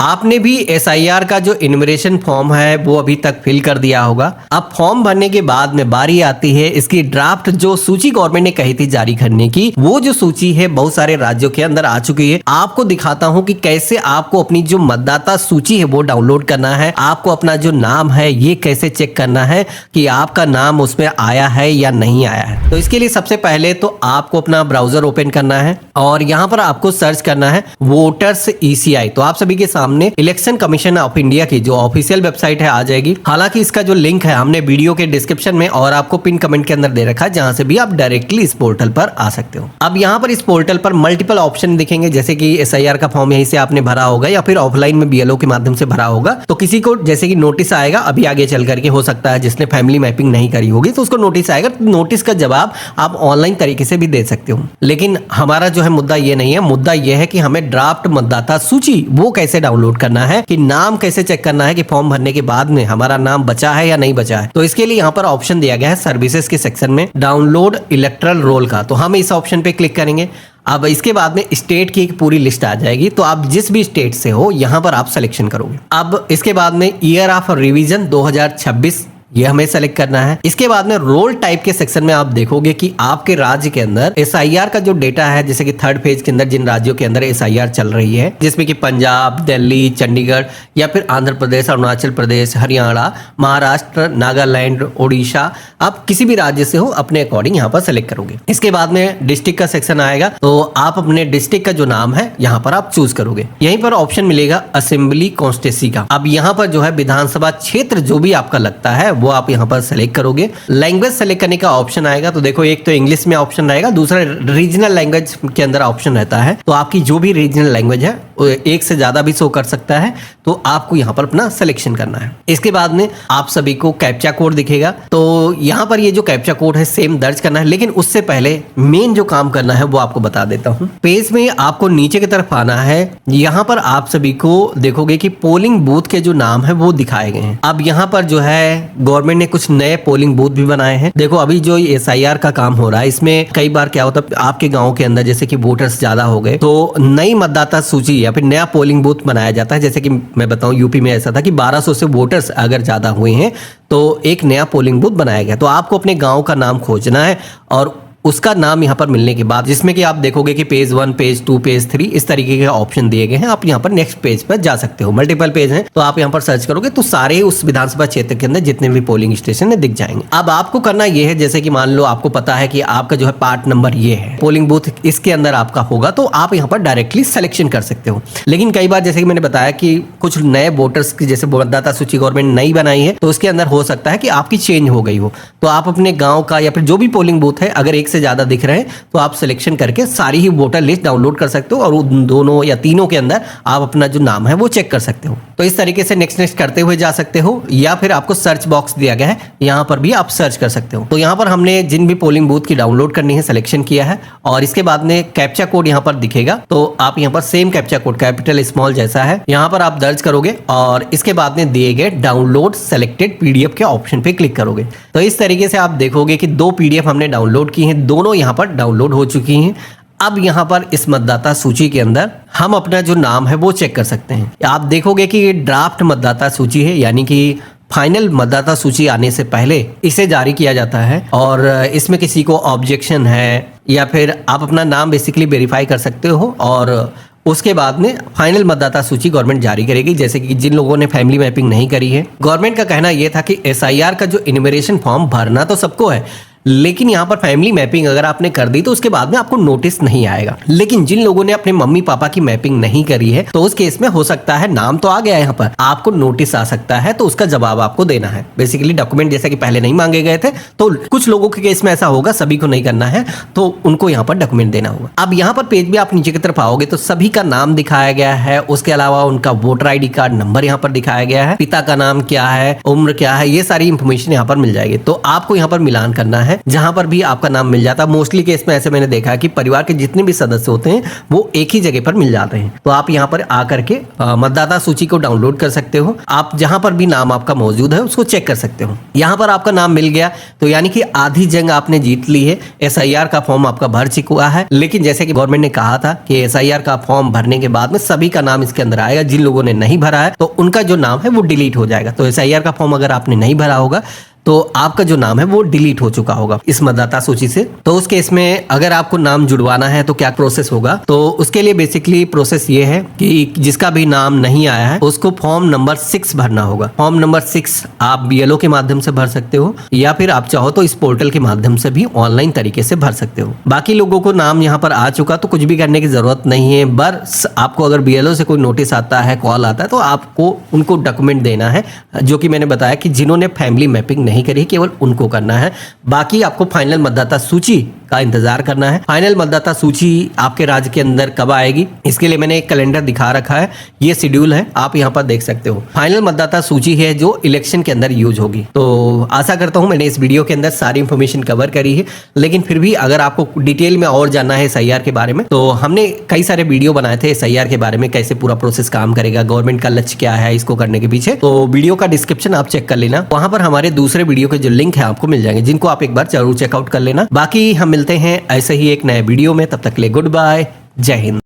आपने भी एसआईआर का जो इन्यूमरेशन फॉर्म है वो अभी तक फिल कर दिया होगा। अब फॉर्म भरने के बाद में बारी आती है इसकी ड्राफ्ट जो सूची गवर्नमेंट ने कही थी जारी करने की, वो जो सूची है बहुत सारे राज्यों के अंदर आ चुकी है। आपको दिखाता हूं कि कैसे आपको अपनी जो मतदाता सूची है वो डाउनलोड करना है। आपको अपना जो नाम है ये कैसे चेक करना है कि आपका नाम उसमें आया है या नहीं आया है। तो इसके लिए सबसे पहले तो आपको अपना ब्राउजर ओपन करना है और यहाँ पर आपको सर्च करना है वोटर्स ईसीआई। तो आप सभी के सामने इलेक्शन कमीशन ऑफ इंडिया की जो ऑफिशियल वेबसाइट है आ जाएगी। हालांकि इसका जो लिंक है हमने वीडियो के डिस्क्रिप्शन में और आपको पिन कमेंट के अंदर दे रखा है, जहां से भी आप डायरेक्टली इस पोर्टल पर आ सकते हो। अब यहाँ पर इस पोर्टल पर मल्टीपल ऑप्शन दिखेंगे, जैसे कि एसआईआर का फॉर्म यहीं से आपने भरा होगा या फिर ऑफलाइन में बीएलओ के माध्यम से भरा होगा। तो किसी को जैसे कि नोटिस आएगा अभी आगे चल करके, हो सकता है जिसने फैमिली मैपिंग नहीं करी होगी तो उसको नोटिस आएगा। नोटिस का जवाब आप ऑनलाइन तरीके से भी दे सकते हो। लेकिन हमारा जो है मुद्दा ये नहीं है, मुद्दा ये है कि हमें ड्राफ्ट मतदाता सूची वो कैसे डाउनलोड करना है, कि नाम कैसे चेक करना है कि फॉर्म भरने के बाद में हमारा नाम बचा है या नहीं बचा है। तो इसके लिए यहाँ पर ऑप्शन दिया गया है सर्विसेज के सेक्शन में डाउनलोड इलेक्टरल रोल का। तो हम इस ऑप्शन पे क्लिक करेंगे। अब इसके बाद में स्टेट की एक पूरी लिस्ट आ जाएगी। तो आप जिस भी स्टेट से हो यहाँ पर आप सिलेक्शन करोगे। अब इसके बाद में ईयर ऑफ रिवीजन 2026 ये हमें सेलेक्ट करना है। इसके बाद में रोल टाइप के सेक्शन में आप देखोगे कि आपके राज्य के अंदर एसआईआर का जो डेटा है, जैसे कि थर्ड फेज के अंदर जिन राज्यों के अंदर एसआईआर चल रही है, जिसमें कि पंजाब, दिल्ली, चंडीगढ़ या फिर आंध्र प्रदेश, अरुणाचल प्रदेश, हरियाणा, महाराष्ट्र, नागालैंड, ओडिशा, आप किसी भी राज्य से हो अपने अकॉर्डिंग यहाँ पर सेलेक्ट करोगे। इसके बाद में डिस्ट्रिक्ट का सेक्शन आएगा। तो आप अपने डिस्ट्रिक्ट का जो नाम है यहाँ पर आप चूज करोगे। यहीं पर ऑप्शन मिलेगा असेंबली कॉन्स्टिट्यूंसी का। अब यहाँ पर जो है विधानसभा क्षेत्र जो भी आपका लगता है वो आप यहाँ पर सेलेक्ट करोगे। लैंग्वेज सेलेक्ट करने का ऑप्शन आएगा। तो देखो, एक तो इंग्लिश में ऑप्शन रहेगा, दूसरा रीजनल लैंग्वेज के अंदर ऑप्शन रहता है। तो आपकी जो भी रीजनल लैंग्वेज है एक से ज्यादा भी शो कर सकता है। तो आपको यहाँ पर अपना सिलेक्शन करना है। इसके बाद में आप सभी को कैप्चा कोड दिखेगा। तो यहाँ पर ये जो कैप्चा कोड है सेम दर्ज करना है। लेकिन उससे पहले मेन जो काम करना है वो आपको बता देता हूँ। पेज में आपको नीचे की तरफ आना है। यहाँ पर आप सभी को देखोगे कि पोलिंग बूथ के जो नाम है वो दिखाए गए हैं। अब यहाँ पर जो है गवर्नमेंट ने कुछ नए पोलिंग बूथ भी बनाए हैं। देखो, अभी जो एसआईआर का काम हो रहा है इसमें कई बार क्या होता है, आपके गांव के अंदर जैसे कि वोटर्स ज्यादा हो गए तो नई मतदाता सूची या फिर नया पोलिंग बूथ बनाया जाता है। जैसे कि मैं बताऊं यूपी में ऐसा था कि 1200 से वोटर्स अगर ज्यादा हुए हैं तो एक नया पोलिंग बूथ बनाया गया। तो आपको अपने गांव का नाम खोजना है और उसका नाम यहाँ पर मिलने के बाद, जिसमें कि आप देखोगे कि पेज 1, पेज 2, पेज 3 इस तरीके के ऑप्शन दिए गए हैं। आप यहाँ पर नेक्स्ट पेज पर जा सकते हो। मल्टीपल पेज हैं तो आप यहाँ पर सर्च करोगे तो सारे उस विधानसभा क्षेत्र के अंदर जितने भी पोलिंग स्टेशन है दिख जाएंगे। अब आपको करना यह है, जैसे कि मान लो आपको पता है कि आपका जो है पार्ट नंबर ये है, पोलिंग बूथ इसके अंदर आपका होगा, तो आप यहाँ पर डायरेक्टली सिलेक्शन कर सकते हो। लेकिन कई बार जैसे कि मैंने बताया कि कुछ नए वोटर्स की जैसे मतदाता सूची गवर्नमेंट नई बनाई है तो उसके अंदर हो सकता है कि आपकी चेंज हो गई हो। तो आप अपने गाँव का या फिर जो भी पोलिंग बूथ है अगर एक से ज्यादा दिख रहे हैं तो आप सिलेक्शन करके सारी ही वोटर लिस्ट डाउनलोड कर सकते हो और उन दोनों या तीनों के अंदर आप अपना जो नाम है वो चेक कर सकते हो। तो इस तरीके से नेक्स्ट करते हुए जा सकते हो या फिर आपको सर्च बॉक्स दिया गया है, यहाँ पर भी आप सर्च कर सकते हो। तो यहाँ पर हमने जिन भी पोलिंग बूथ की डाउनलोड करनी है सिलेक्शन किया है और इसके बाद में कैप्चा कोड यहाँ पर दिखेगा। तो आप यहाँ पर same captcha code capital small जैसा है यहाँ पर आप दर्ज करोगे और इसके बाद में दिए गए डाउनलोड सेलेक्टेड पीडीएफ के ऑप्शन पे क्लिक करोगे। तो इस तरीके से आप देखोगे कि 2 पीडीएफ हमने डाउनलोड की हैं, दोनों यहाँ पर डाउनलोड हो चुकी हैं। अब यहाँ पर इस मतदाता सूची के अंदर हम अपना जो नाम है वो चेक कर सकते हैं। आप देखोगे कि ये ड्राफ्ट मतदाता सूची है, यानी कि फाइनल मतदाता सूची आने से पहले इसे जारी किया जाता है और इसमें किसी को ऑब्जेक्शन है या फिर आप अपना नाम बेसिकली वेरीफाई कर सकते हो और उसके बाद में फाइनल मतदाता सूची गवर्नमेंट जारी करेगी। जैसे कि जिन लोगों ने फैमिली मैपिंग नहीं करी है, गवर्नमेंट का कहना यह था कि एसआईआर का जो इन्यूमरेशन फॉर्म भरना तो सबको है, लेकिन यहाँ पर फैमिली मैपिंग अगर आपने कर दी तो उसके बाद में आपको नोटिस नहीं आएगा। लेकिन जिन लोगों ने अपने मम्मी पापा की मैपिंग नहीं करी है तो उस केस में हो सकता है नाम तो आ गया है, यहाँ पर आपको नोटिस आ सकता है, तो उसका जवाब आपको देना है। बेसिकली डॉक्यूमेंट जैसे कि पहले नहीं मांगे गए थे तो कुछ लोगों के केस में ऐसा होगा, सभी को नहीं करना है तो उनको यहाँ पर डॉक्यूमेंट देना होगा। अब यहाँ पर पेज भी आप नीचे की तरफ आओगे तो सभी का नाम दिखाया गया है, उसके अलावा उनका वोटर ID कार्ड नंबर यहाँ पर दिखाया गया है, पिता का नाम क्या है, उम्र क्या है, ये सारी इंफॉर्मेशन यहाँ पर मिल जाएगी। तो आपको यहाँ पर मिलान करना है है जहां पर भी आपका नाम मिल जाता है। मोस्टली केस में ऐसे मैंने देखा है कि परिवार के जितने भी सदस्य होते हैं वो एक ही जगह पर मिल जाते हैं। तो आप यहाँ पर आकर के मतदाता सूची को डाउनलोड कर सकते हो। आप जहां पर भी नाम आपका मौजूद है उसको चेक कर सकते हो। यहाँ पर आपका नाम मिल गया तो यानी कि आधी जंग आपने जीत ली है। SIR का फॉर्म आपका भर चुका है, लेकिन जैसे कि गवर्नमेंट ने कहा था कि SIR का फॉर्म भरने के बाद में सभी का नाम इसके अंदर आएगा। जिन लोगों ने नहीं भरा है तो उनका जो नाम है वो डिलीट हो जाएगा। तो SIR का फॉर्म अगर आपने नहीं भरा होगा तो आपका जो नाम है वो डिलीट हो चुका होगा इस मतदाता सूची से। तो उस केस में अगर आपको नाम जुड़वाना है तो क्या प्रोसेस होगा, तो उसके लिए बेसिकली प्रोसेस ये है कि जिसका भी नाम नहीं आया है उसको फॉर्म नंबर 6 भरना होगा। फॉर्म नंबर 6 आप BLO के माध्यम से भर सकते हो या फिर आप चाहो तो इस पोर्टल के माध्यम से भी ऑनलाइन तरीके से भर सकते हो। बाकी लोगों को नाम यहाँ पर आ चुका तो कुछ भी करने की जरूरत नहीं है। बस आपको अगर BLO से कोई नोटिस आता है, कॉल आता है, तो आपको उनको डॉक्यूमेंट देना है, जो कि मैंने बताया कि जिन्होंने फैमिली मैपिंग नहीं करी केवल उनको करना है। बाकी आपको फाइनल मतदाता सूची का इंतजार करना है। फाइनल मतदाता सूची आपके राज्य के अंदर कब आएगी इसके लिए मैंने एक कैलेंडर दिखा रखा है। ये शेड्यूल है, आप यहाँ पर देख सकते हो। फाइनल मतदाता सूची है जो इलेक्शन के अंदर यूज होगी। तो आशा करता हूँ मैंने इस वीडियो के अंदर सारी इंफॉर्मेशन कवर करी है, लेकिन फिर भी अगर आपको डिटेल में और जानना है SIR के बारे में तो हमने कई सारे वीडियो बनाए थे SIR के बारे में, कैसे पूरा प्रोसेस काम करेगा, गवर्नमेंट का लक्ष्य क्या है इसको करने के पीछे। तो वीडियो का डिस्क्रिप्शन आप चेक कर लेना, वहां पर हमारे दूसरे वीडियो के जो लिंक है आपको मिल जाएंगे, जिनको आप एक बार जरूर चेकआउट कर लेना। बाकी हम मिलते हैं ऐसे ही एक नए वीडियो में, तब तक के लिए गुड बाय, जय हिंद।